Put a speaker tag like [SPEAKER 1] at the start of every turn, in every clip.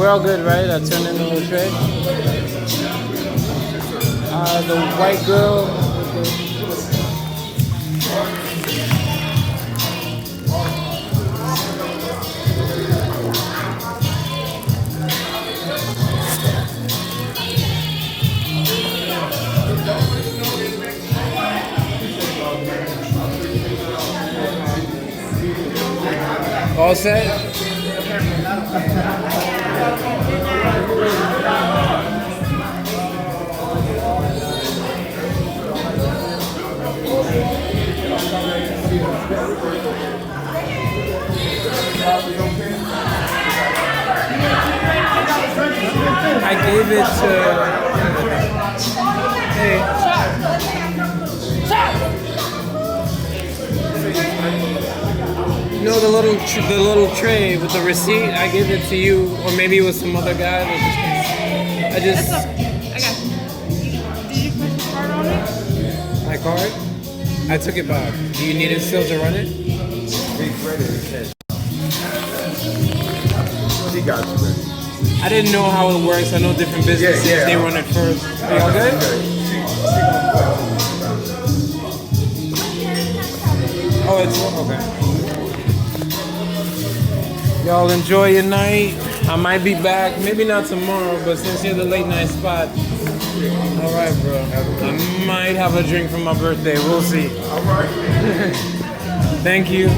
[SPEAKER 1] we're all good, right? I turned in a little tray. The white girl. All set? I gave it to. Hey. You know the little tray with the receipt. I gave it to you, or maybe it was some other guy. I just.
[SPEAKER 2] I got you. Did you put your card on it?
[SPEAKER 1] My card? I took it back. Do you need it still to run it?
[SPEAKER 3] He got you, man.
[SPEAKER 1] I didn't know how it works. I know different businesses, they run it first. Are y'all good? Oh, it's okay. Y'all enjoy your night. I might be back, maybe not tomorrow, but since you're the late night spot, all right, bro. I might have a drink for my birthday. We'll see.
[SPEAKER 3] All right.
[SPEAKER 1] Thank you.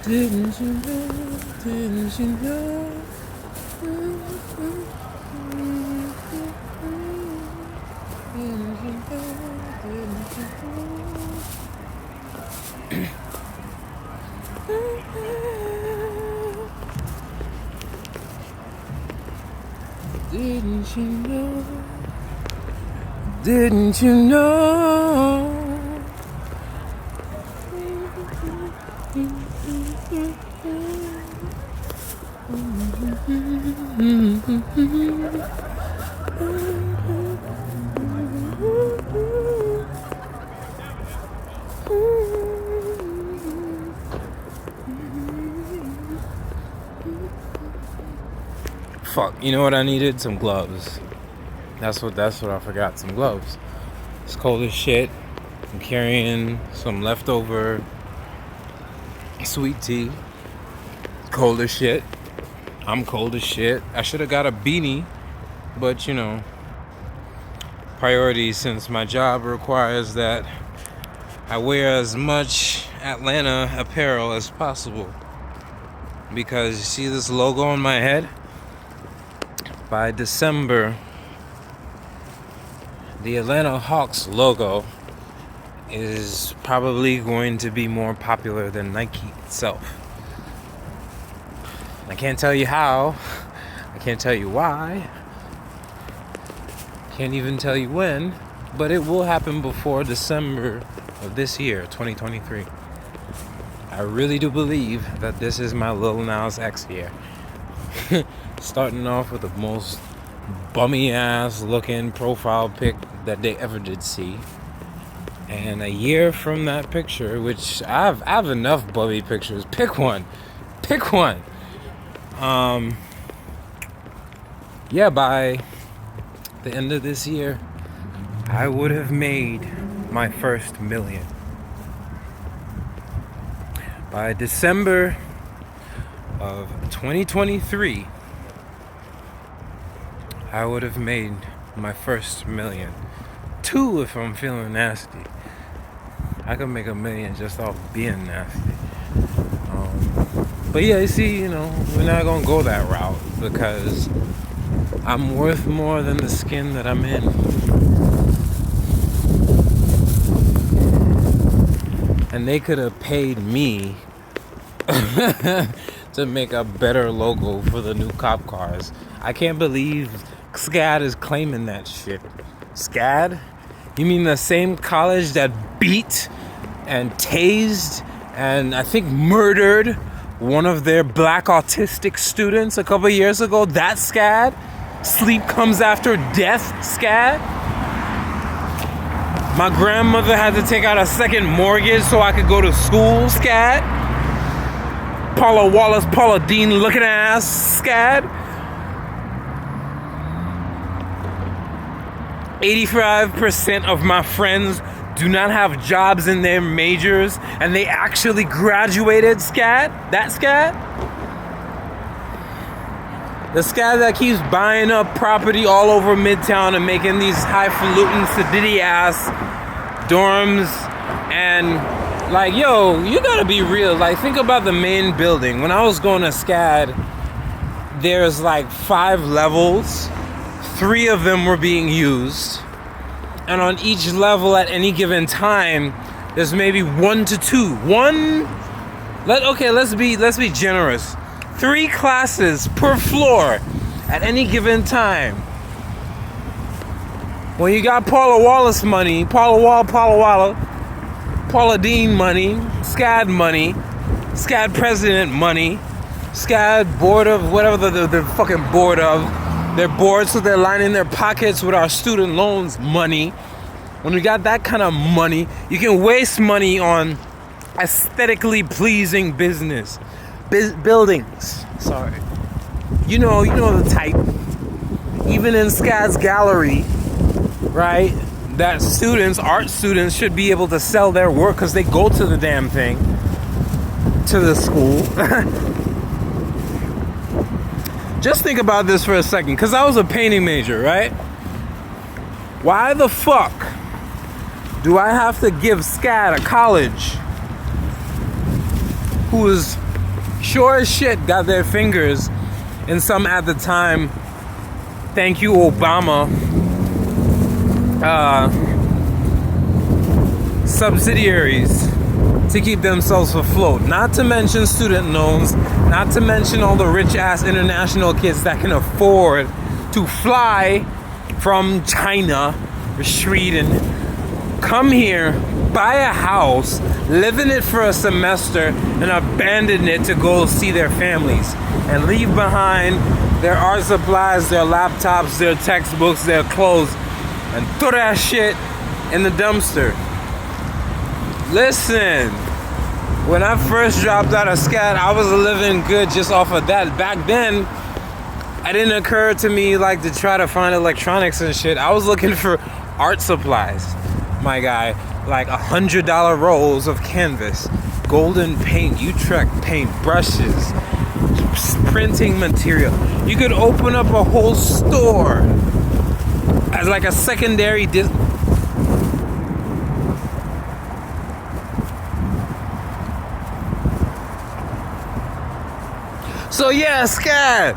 [SPEAKER 1] Didn't you know? Didn't you know? Didn't you know? Didn't you know? Fuck, you know what I needed? Some gloves. That's what I forgot, some gloves. It's cold as shit. I'm carrying some leftover sweet tea. Cold as shit. I'm cold as shit. I should have got a beanie, but you know, priorities, since my job requires that I wear as much Atlanta apparel as possible. Because you see this logo on my head? By December, the Atlanta Hawks logo is probably going to be more popular than Nike itself. I can't tell you how, I can't tell you why, can't even tell you when, but it will happen before December of this year, 2023. I really do believe that this is my Lil Nas X year. Starting off with the most bummy ass looking profile pic that they ever did see. And a year from that picture, which I have enough bummy pictures. Pick one. Yeah, by the end of this year, I would have made my first million. By December of 2023, I would have made my first million. 2 if I'm feeling nasty. I could make $1 million just off being nasty. But yeah, you see, we're not gonna go that route because I'm worth more than the skin that I'm in. And they could have paid me to make a better logo for the new cop cars. I can't believe SCAD is claiming that shit. SCAD? You mean the same college that beat and tased and I think murdered one of their black autistic students a couple years ago? That SCAD? Sleep comes after death SCAD? My grandmother had to take out a second mortgage so I could go to school SCAD? Paula Wallace, Paula Dean looking ass SCAD? 85% of my friends do not have jobs in their majors and they actually graduated SCAD? That SCAD? The SCAD that keeps buying up property all over Midtown and making these highfalutin sedity ass dorms and like, yo, you gotta be real. Like, think about the main building. When I was going to SCAD, there's like 5 levels. 3 of them were being used, and on each level at any given time there's maybe 1 to 2 let's be generous, 3 classes per floor at any given time. When you got Paula Wallace money, Paula Dean money, SCAD money, SCAD president money, SCAD board of whatever the fucking board of. They're bored, so they're lining their pockets with our student loans money. When we got that kind of money, you can waste money on aesthetically pleasing buildings. Sorry. You know the type. Even in SCAD's gallery, right? That art students should be able to sell their work because they go to the damn thing, to the school. Just think about this for a second, because I was a painting major, right? Why the fuck do I have to give SCAD, a college who is sure as shit got their fingers in some, at the time, thank you Obama, subsidiaries to keep themselves afloat? Not to mention student loans, not to mention all the rich ass international kids that can afford to fly from China or Sweden, come here, buy a house, live in it for a semester, and abandon it to go see their families and leave behind their art supplies, their laptops, their textbooks, their clothes, and throw that shit in the dumpster. Listen, when I first dropped out of SCAD, I was living good just off of that. Back then, it didn't occur to me like to try to find electronics and shit. I was looking for art supplies, my guy. Like $100 rolls of canvas, golden paint, Utrecht paint, brushes, printing material. You could open up a whole store as like a secondary So yeah, SCAD.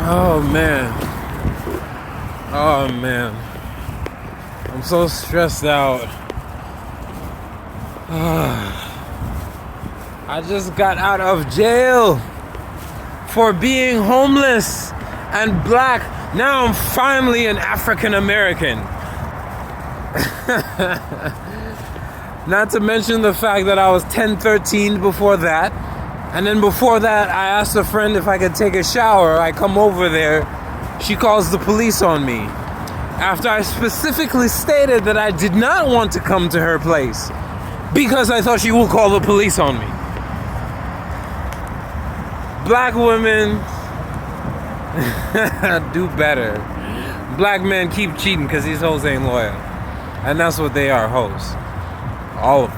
[SPEAKER 1] Oh man, I'm so stressed out. I just got out of jail for being homeless and black. Now I'm finally an African American. Not to mention the fact that I was 10-13 before that. And then before that, I asked a friend if I could take a shower. I come over there. She calls the police on me. After I specifically stated that I did not want to come to her place because I thought she would call the police on me. Black women do better. Black men keep cheating because these hoes ain't loyal. And that's what they are, hoes. All of them.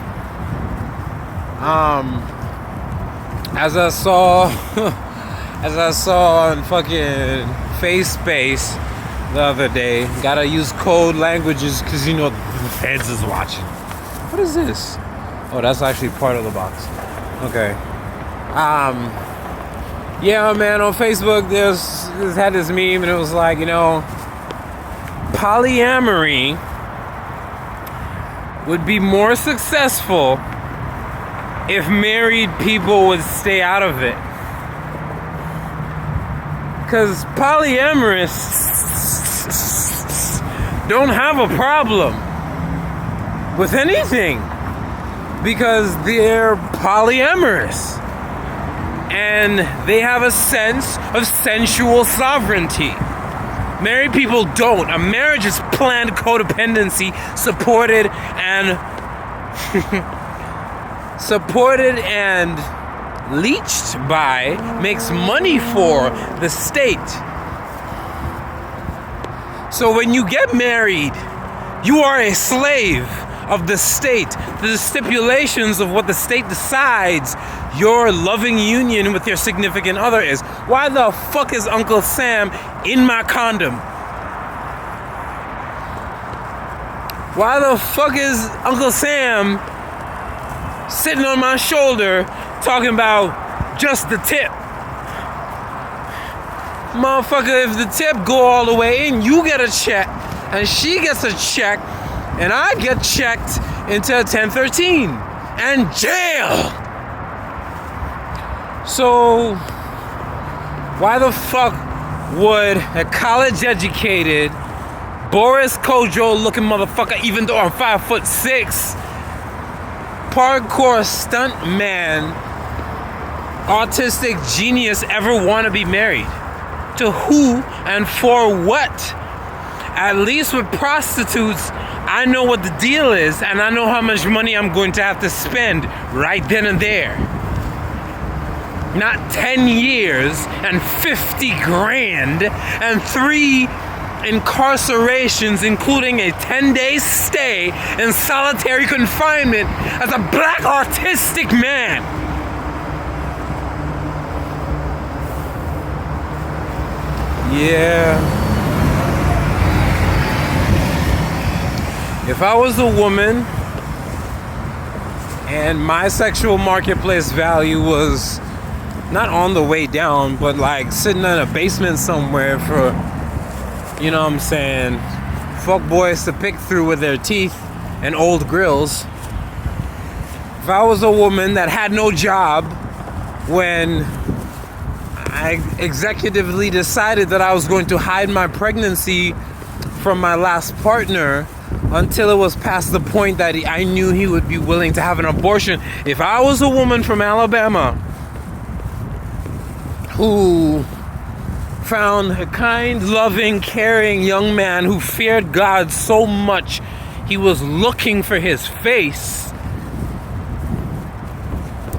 [SPEAKER 1] As I saw on fucking face space the other day. Gotta use code languages because you know the feds is watching. What is this? Oh, that's actually part of the box. Okay. Yeah, man, on Facebook there's had this meme and it was like, polyamory would be more successful if married people would stay out of it. Because polyamorists don't have a problem with anything because they're polyamorous and they have a sense of sensual sovereignty. Married people don't. A marriage is planned codependency, supported and leached by, makes money for the state. So when you get married, you are a slave of the state, to the stipulations of what the state decides your loving union with your significant other is. Why the fuck is Uncle Sam in my condom? Why the fuck is Uncle Sam sitting on my shoulder talking about just the tip? Motherfucker, if the tip go all the way in, you get a check, and she gets a check, and I get checked into 1013 and jail. So why the fuck would a college-educated Boris Kojo-looking motherfucker, even though I'm 5'6", parkour stunt man, autistic genius ever want to be married? To who and for what? At least with prostitutes, I know what the deal is, and I know how much money I'm going to have to spend right then and there. Not 10 years and 50 grand and 3 incarcerations, including a 10-day stay in solitary confinement as a black autistic man. Yeah. If I was a woman and my sexual marketplace value was not on the way down, but like sitting in a basement somewhere for, you know what I'm saying, fuck boys to pick through with their teeth and old grills. If I was a woman that had no job when I executively decided that I was going to hide my pregnancy from my last partner until it was past the point that I knew he would be willing to have an abortion. If I was a woman from Alabama who found a kind, loving, caring young man who feared God so much he was looking for his face,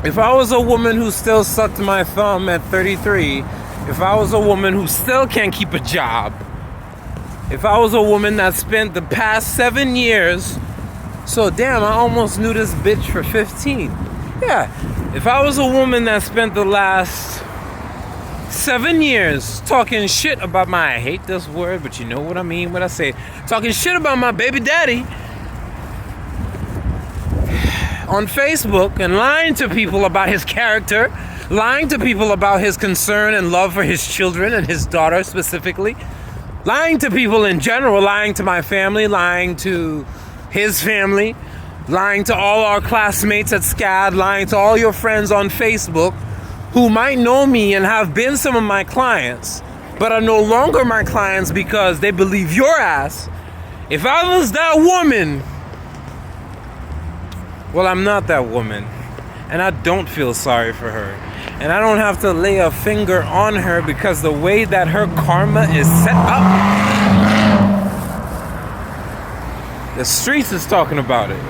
[SPEAKER 1] if I was a woman who still sucked my thumb at 33, if I was a woman who still can't keep a job, if I was a woman that spent the past 7 years, so damn, I almost knew this bitch for 15. Yeah, if I was a woman that spent the last 7 years talking shit about I hate this word, but you know what I mean when I say talking shit about my baby daddy on Facebook and lying to people about his character, lying to people about his concern and love for his children and his daughter specifically, lying to people in general, lying to my family, lying to his family, lying to all our classmates at SCAD, lying to all your friends on Facebook who might know me and have been some of my clients, but are no longer my clients because they believe your ass. If I was that woman, well, I'm not that woman, and I don't feel sorry for her, and I don't have to lay a finger on her because the way that her karma is set up, the streets is talking about it.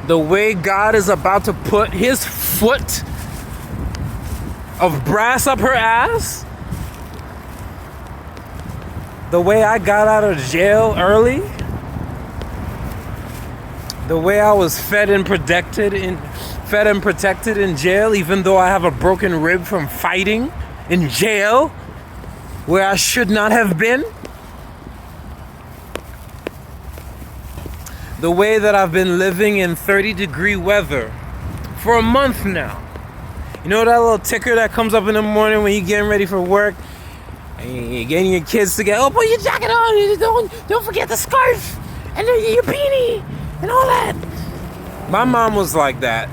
[SPEAKER 1] The way God is about to put his foot of brass up her ass, the way I got out of jail early, the way I was fed and protected in jail, even though I have a broken rib from fighting in jail where I should not have been. The way that I've been living in 30-degree weather for a month now. You know that little ticker that comes up in the morning when you're getting ready for work and you're getting your kids to get, oh, put your jacket on, don't forget the scarf and your beanie and all that. My mom was like that.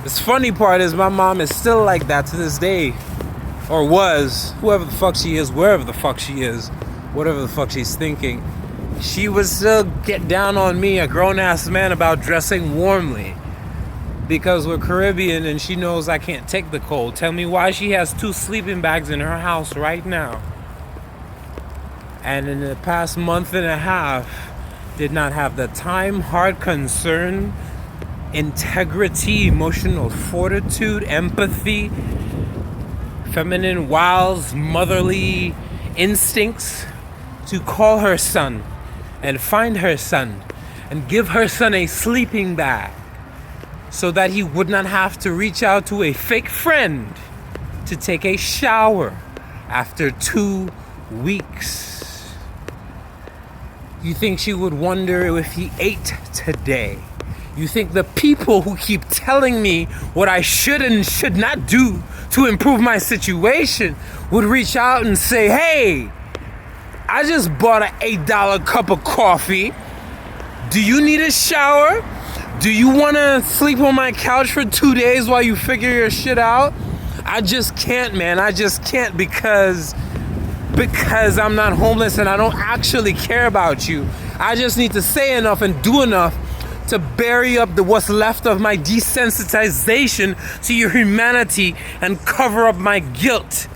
[SPEAKER 1] This funny part is my mom is still like that to this day. Or was. Whoever the fuck she is, wherever the fuck she is, whatever the fuck she's thinking. She would still get down on me, a grown-ass man, about dressing warmly. Because we're Caribbean and she knows I can't take the cold. Tell me why she has 2 sleeping bags in her house right now. And in the past month and a half, did not have the time, heart, concern, integrity, emotional fortitude, empathy, feminine wiles, motherly instincts to call her son and find her son and give her son a sleeping bag so that he would not have to reach out to a fake friend to take a shower after 2 weeks. You think she would wonder if he ate today? You think the people who keep telling me what I should and should not do to improve my situation would reach out and say, hey, I just bought an $8 cup of coffee. Do you need a shower? Do you want to sleep on my couch for 2 days while you figure your shit out? I just can't, man. I just can't because I'm not homeless and I don't actually care about you. I just need to say enough and do enough to bury up what's left of my desensitization to your humanity and cover up my guilt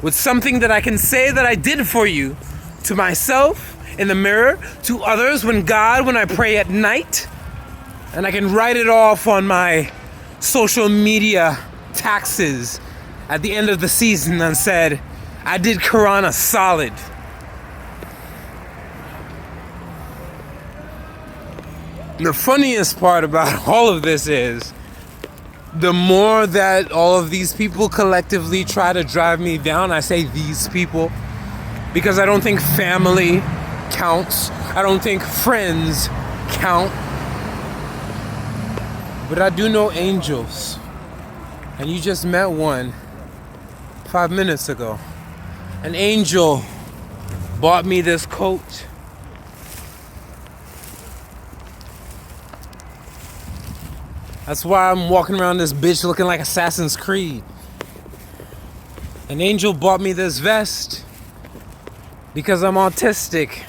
[SPEAKER 1] with something that I can say that I did for you, to myself in the mirror, to others when I pray at night, and I can write it off on my social media taxes at the end of the season and said, I did Quran a solid. The funniest part about all of this is the more that all of these people collectively try to drive me down, I say these people because I don't think family counts. I don't think friends count. But I do know angels. And you just met one 5 minutes ago. An angel bought me this coat. That's why I'm walking around this bitch looking like Assassin's Creed. An angel bought me this vest because I'm autistic.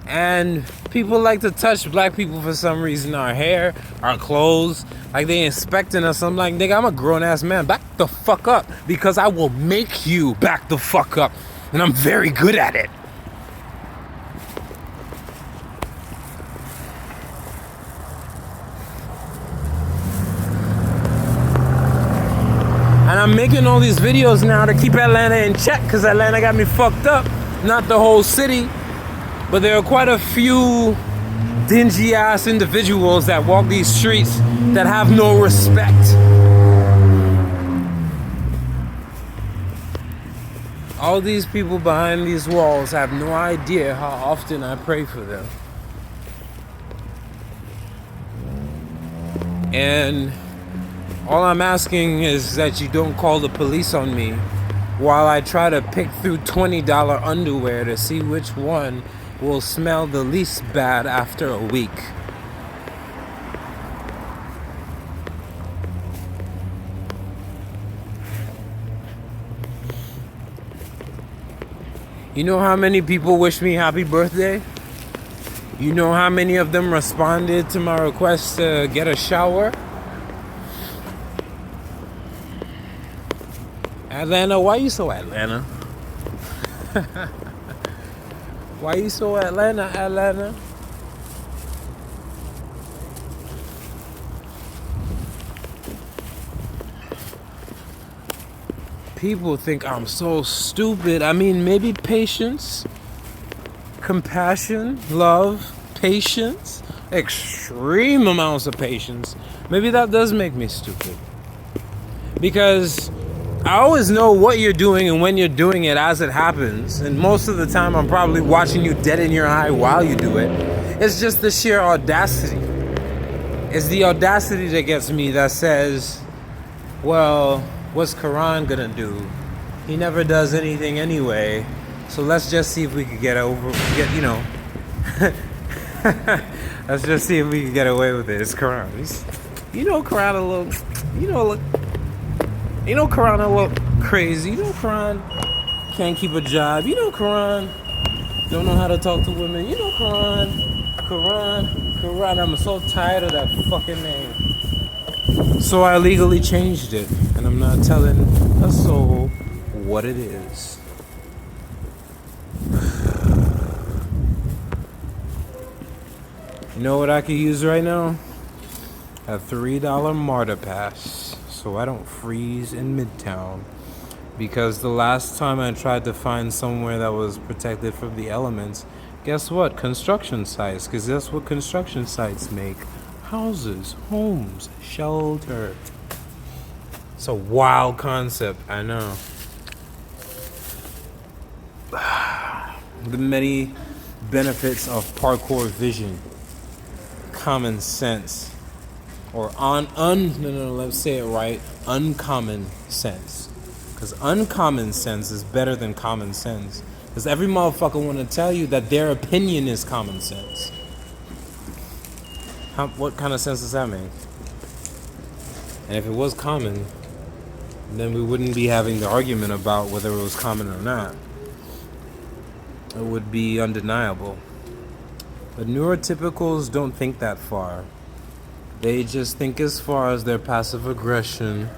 [SPEAKER 1] And people like to touch black people for some reason. Our hair, our clothes, like they inspecting us. I'm like, nigga, I'm a grown-ass man. Back the fuck up because I will make you back the fuck up. And I'm very good at it. And I'm making all these videos now to keep Atlanta in check because Atlanta got me fucked up. Not the whole city, but there are quite a few dingy ass individuals that walk these streets that have no respect. All these people behind these walls have no idea how often I pray for them. And all I'm asking is that you don't call the police on me while I try to pick through $20 underwear to see which one will smell the least bad after a week. You know how many people wish me happy birthday? You know how many of them responded to my request to get a shower? Atlanta, why you so Atlanta? Why you so Atlanta? People think I'm so stupid. I mean, maybe patience, compassion, love, patience, extreme amounts of patience. Maybe that does make me stupid. Because I always know what you're doing and when you're doing it as it happens. And most of the time, I'm probably watching you dead in your eye while you do it. It's just the sheer audacity. It's the audacity that gets me that says, well, what's Quran gonna do? He never does anything anyway. So let's just see if we could let's just see if we can get away with it. It's Quran. Quran a little, Quran a little crazy. Quran can't keep a job. Quran don't know how to talk to women. Quran. I'm so tired of that fucking name. So I legally changed it, and I'm not telling a soul what it is. You know what I could use right now? A $3 MARTA pass, so I don't freeze in Midtown. Because the last time I tried to find somewhere that was protected from the elements, guess what? Construction sites, because that's what construction sites make. Houses, homes, shelter. It's a wild concept, I know. The many benefits of parkour vision, common sense, or let's say it right, uncommon sense. Because uncommon sense is better than common sense. Because every motherfucker want to tell you that their opinion is common sense. What kind of sense does that make? And if it was common, then we wouldn't be having the argument about whether it was common or not. It would be undeniable. But neurotypicals don't think that far. They just think as far as their passive aggression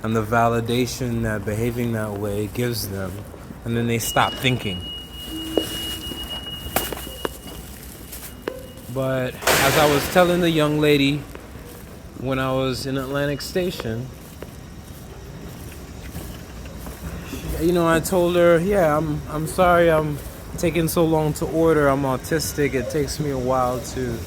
[SPEAKER 1] and the validation that behaving that way gives them, and then they stop thinking. But as I was telling the young lady when I was in Atlantic Station, I told her, yeah, I'm sorry I'm taking so long to order. I'm autistic. It takes me a while to